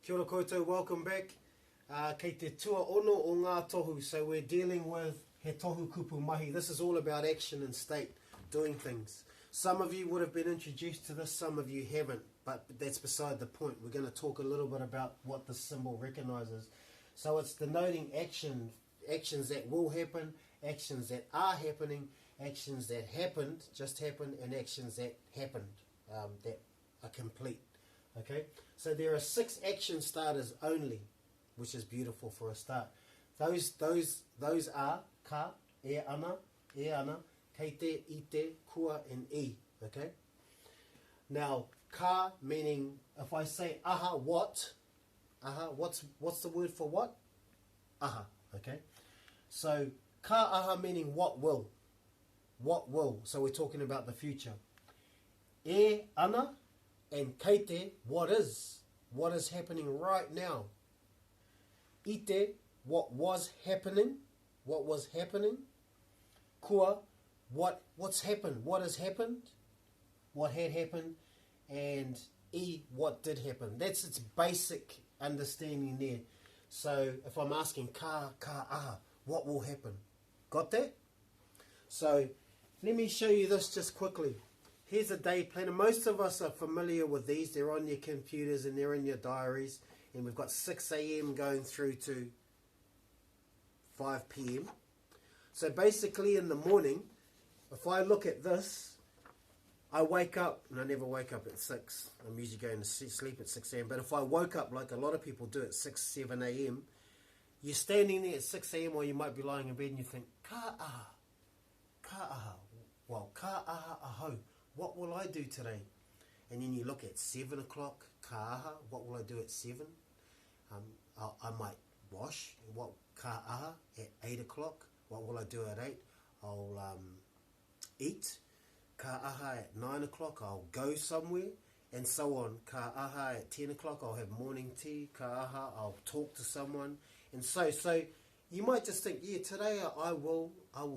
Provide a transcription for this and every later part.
Kia ora koutou, welcome back. Kei te tua ono o ngā tohu. So we're dealing with He Tohu Kupu Mahi. This is all about action and state, doing things. Some of you would have been introduced to this, some of you haven't, but that's beside the point. We're going to talk a little bit about what this symbol recognises. So it's denoting actions that will happen, actions that are happening, actions that happened, just happened, and actions that happened, that are complete. Okay, so there are 6 action starters only, which is beautiful for a start. Those are ka, e ana, kei te, I te, kua, and I. Okay. Now ka meaning, if I say aha, what's the word for what? Aha. Okay. So ka aha meaning what will. So we're talking about the future. E ana and kei te, what is happening right now. I te, what was happening. Kua, what's happened, what has happened, what had happened, and I, what did happen. That's its basic understanding there. So if I'm asking ka aha, what will happen? Got that? So let me show you this just quickly. Here's a day planner. Most of us are familiar with these. They're on your computers and they're in your diaries. And we've got 6 a.m. going through to 5 p.m. So basically in the morning, if I look at this, I wake up, and I never wake up at 6. I'm usually going to sleep at 6 a.m. But if I woke up like a lot of people do at 6, 7 a.m., you're standing there at 6 a.m. or you might be lying in bed and you think, ka aha. Well, ka aha aho. What will I do today? And then you look at 7 o'clock, ka aha, what will I do at 7? I might wash. What ka aha at 8 o'clock? What will I do at 8? I'll eat. Ka aha at 9 o'clock, I'll go somewhere, and so on. Ka aha at 10 o'clock, I'll have morning tea. Ka aha, I'll talk to someone. And so you might just think, yeah, today I will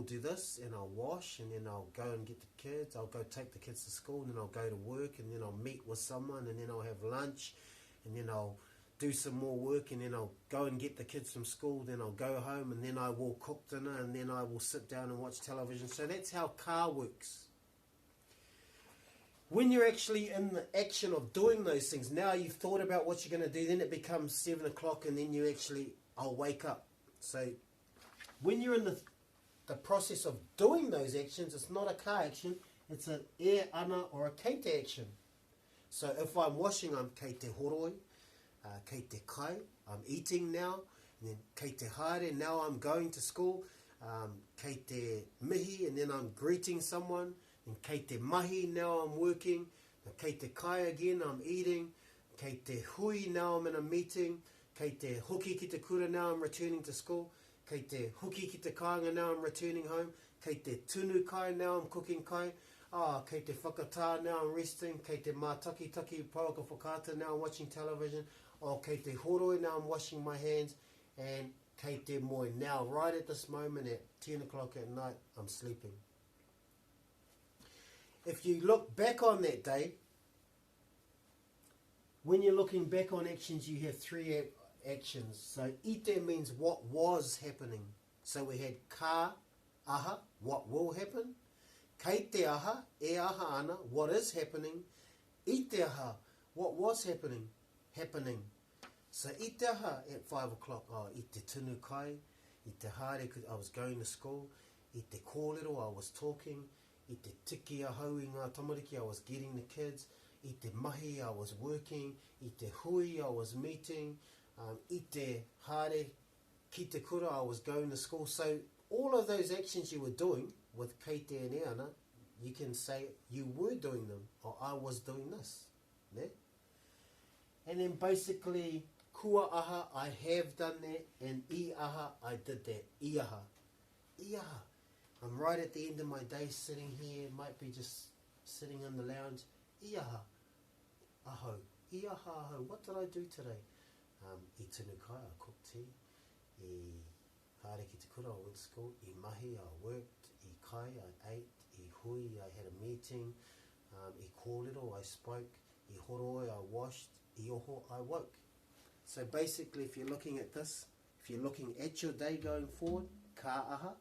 do this, and I'll wash, and then I'll go and get the kids. I'll go take the kids to school, and then I'll go to work, and then I'll meet with someone, and then I'll have lunch, and then I'll do some more work, and then I'll go and get the kids from school, then I'll go home, and then I will cook dinner, and then I will sit down and watch television. So that's how ka works. When you're actually in the action of doing those things, now you've thought about what you're going to do, then it becomes 7 o'clock, and then I'll wake up. So when you're in the process of doing those actions, it's not a ka action, it's an e ana or a kei te action. So if I'm washing, I'm kei te horoi, kei te kai, I'm eating now, and then kei te haere, now I'm going to school, kei te mihi, and then I'm greeting someone, and kei te mahi, now I'm working, and kei te kai again, I'm eating, kei te hui, now I'm in a meeting, kei te hoki ki te kura, now I'm returning to school, kei te hoki ki te kāinga, now I'm returning home, kei te tunu kai, now I'm cooking kai, kei te whakatā, now I'm resting, kei te mātaki pauka whakata, now I'm watching television, kei te horoi, now I'm washing my hands, and kei te moi, now right at this moment at 10 o'clock at night, I'm sleeping. If you look back on that day, when you're looking back on actions, you have 3 actions. So ite means what was happening. So we had ka aha, what will happen. Kei te aha, e aha ana, what is happening. Ite aha, what was happening. So ite aha at 5 o'clock, I te tunu kai, I te haere, I was going to school. I te kōrero, I was talking. I te tiki ahau i ngā tamariki, I was getting the kids. I te mahi, I was working. I te hui, I was meeting. I te haere, ki te kura, I was going to school. So all of those actions you were doing with kei te and e ana, you can say you were doing them, or I was doing this. Ne? And then basically, kua aha, I have done that, and I aha, I did that. I aha. I aha. I'm right at the end of my day sitting here, might be just sitting in the lounge. I aha. Aho. I aha aho. What did I do today? I tunu kai, I cooked tea. I haere ki te kura, I went to school. I mahi, I worked. I kai, I ate. I hui, I had a meeting. I kōrero, I spoke. I horoi, I washed. I oho, I woke. So basically, if you're looking at this, if you're looking at your day going forward, ka aha,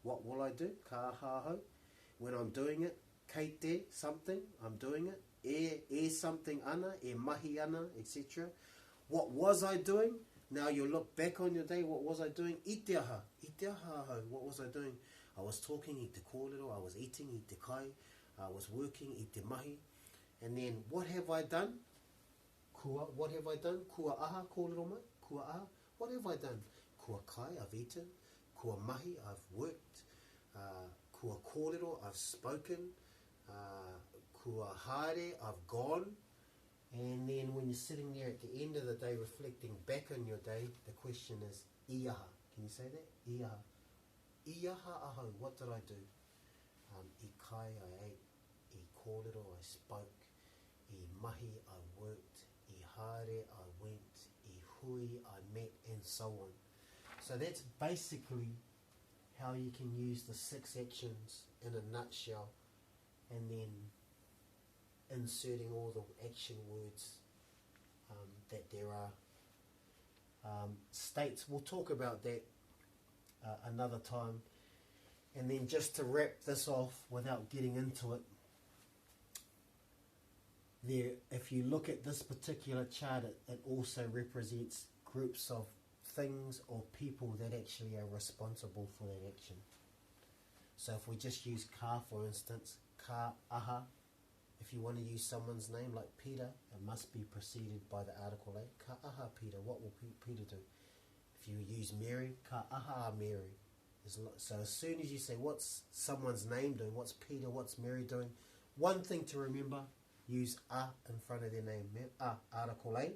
what will I do? Ka aha ho. When I'm doing it, kei te something, I'm doing it. E something ana, e mahi ana, etc. What was I doing? Now you look back on your day, what was I doing? I te aha ho. What was I doing? I was talking, I te kōrero, I was eating, I te kai, I was working, I te mahi. And then, what have I done? Kua, what have I done? Kua aha, kōrero mai, kua aha. What have I done? Kua kai, I've eaten. Kua mahi, I've worked. Kua kōrero, I've spoken. Kua haere, I've gone. And then when you're sitting there at the end of the day reflecting back on your day, the question is, I aha. Can you say that? I aha. I aha aho, what did I do? I kai, I ate. I kōrero, I spoke. I mahi, I worked. I haere, I went. I hui, I met, and so on. So that's basically how you can use the 6 actions in a nutshell, and then inserting all the action words that there are. States, we'll talk about that another time. And then just to wrap this off without getting into it, there, if you look at this particular chart, it also represents groups of things or people that actually are responsible for that action. So if we just use ka, for instance, ka aha, if you want to use someone's name like Peter, it must be preceded by the article A. Ka aha Peter, what will Peter do? If you use Mary, ka aha Mary. So as soon as you say what's someone's name doing, what's Peter, what's Mary doing, one thing to remember, use a in front of their name. A, article A,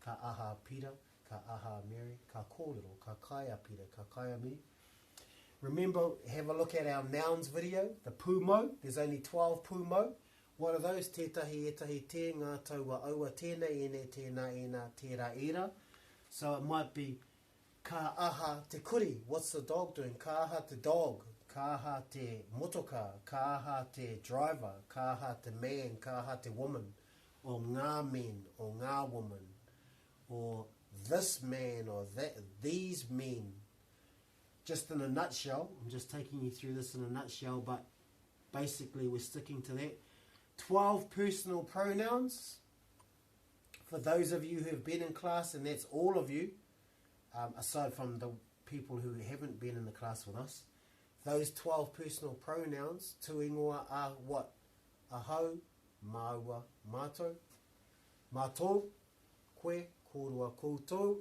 ka aha Peter, ka aha Mary, ka kōrero, ka kaia Peter, ka kaia Mary. Remember, have a look at our nouns video, the pūmo. There's only 12 pūmo. What are those? Tētahi, etahi, te, ngā taua aua, tēnei, ene, tēnā, ena, tērā, era. So it might be ka aha te kuri. What's the dog doing? Ka aha te dog. Ka aha te motoka. Ka aha te driver. Ka aha te man. Ka aha te woman. Or ngā men, or ngā woman. Or this man, or that, these men. Just in a nutshell, I'm just taking you through this in a nutshell, but basically we're sticking to that. 12 personal pronouns. For those of you who have been in class, and that's all of you, aside from the people who haven't been in the class with us, those 12 personal pronouns, tu ingoa are what? Ahau, maua, mātou, mātou, koe, kōrua, koutou,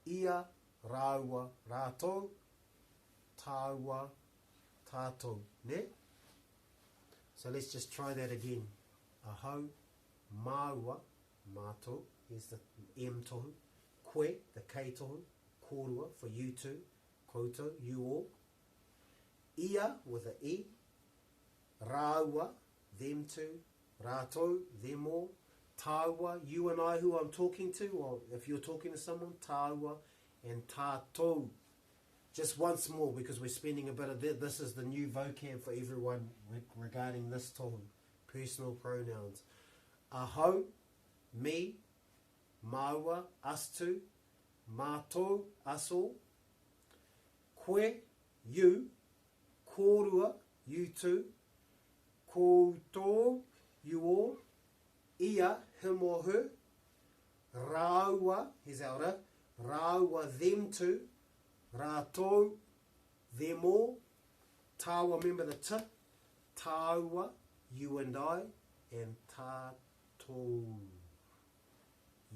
ia, rāua, rātou, tāua, tātou, ne? So let's just try that again. Ahau, maua, mātou, here's the M tohu, koe, the kei tohu, kōrua, for you two, koutou, you all, ia, with a E, rāua, them two, rātou, them all, tāua, you and I who I'm talking to, or if you're talking to someone, tāua, and tātou. Just once more, because we're spending a bit of this is the new vocab for everyone regarding this tohu, personal pronouns. Ahau, me, maua, us two, mātou, us all, koe, you, kōrua, you two, koutou, you all, ia, him or her, rāua, here's our ra, rāua, them two, rātou, them all, tāua, remember the t, tāua, you and I, and tātou,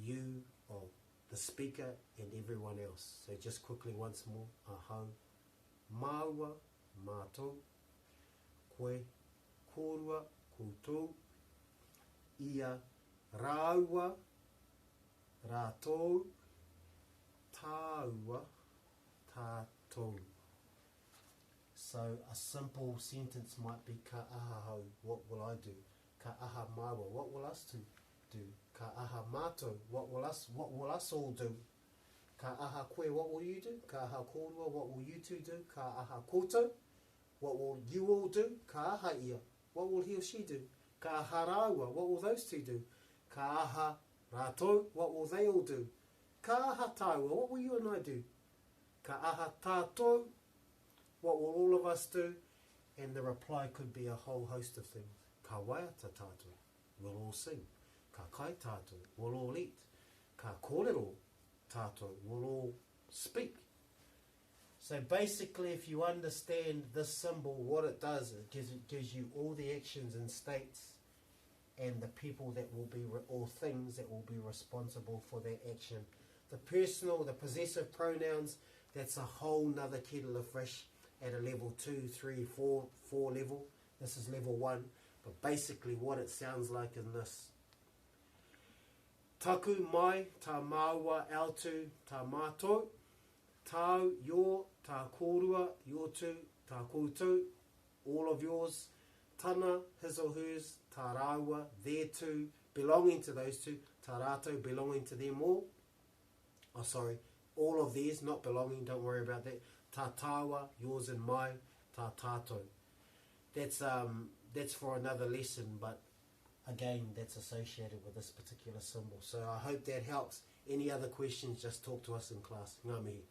you, or the speaker, and everyone else. So just quickly once more, ahau, maua, mātou, koe, kōrua, koutou, ia, rāua, rātou, tāua, tātou. So a simple sentence might be ka aha hau, what will I do? Ka aha maua, what will us two do? Ka aha mātou, what will us all do? Ka aha koe, what will you do? Ka aha kōrua, what will you two do? Ka aha koutou, what will you all do? Ka aha ia, what will he or she do? Ka aha rāua, what will those two do? Ka aha Rātou, what will they all do? Ka aha tāua, what will you and I do? Ka aha tātou, what will all of us do? And the reply could be a whole host of things. Ka waiata tātou, we'll all sing. Ka kai tātou, we'll all eat. Ka kōrero tātou, we'll all speak. So basically, if you understand this symbol, what it does, it gives you all the actions and states and the people that will be, or things that will be responsible for that action. The personal, the possessive pronouns, that's a whole nother kettle of fish at a level 2, 3, 4 level. This is level 1. But basically what it sounds like in this. Taku mai, tā māua, autu, tā mātou. Tāu, your, tā kōrua, your two, tā koutou, all of yours. Tana, his or hers, tā rāua, their two, belonging to those two. Tā rātou, belonging to them all. Oh, sorry, all of theirs, not belonging, don't worry about that. Tā tāua, yours and mine, tā tātou. That's for another lesson, but again, that's associated with this particular symbol. So I hope that helps. Any other questions, just talk to us in class. Ngā mihi.